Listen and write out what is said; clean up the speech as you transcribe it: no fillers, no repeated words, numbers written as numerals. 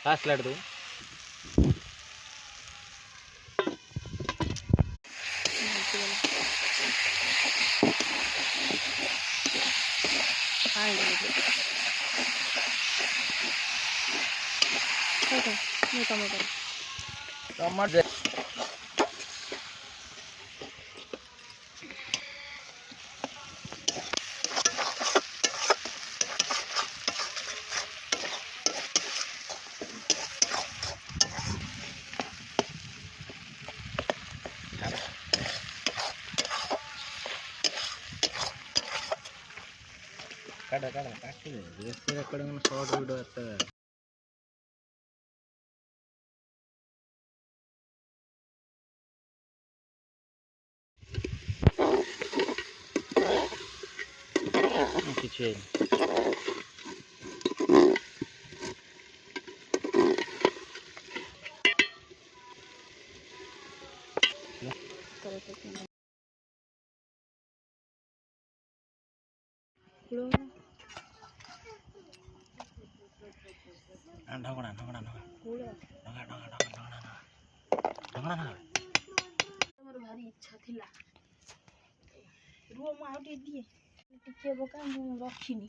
fast light दो टमाटर kada katil jese akkada mana short video atta kichen dhokla dhokla मोर भारी इच्छा थिला रुओ म आउटे दिए टिके बका म रखिनी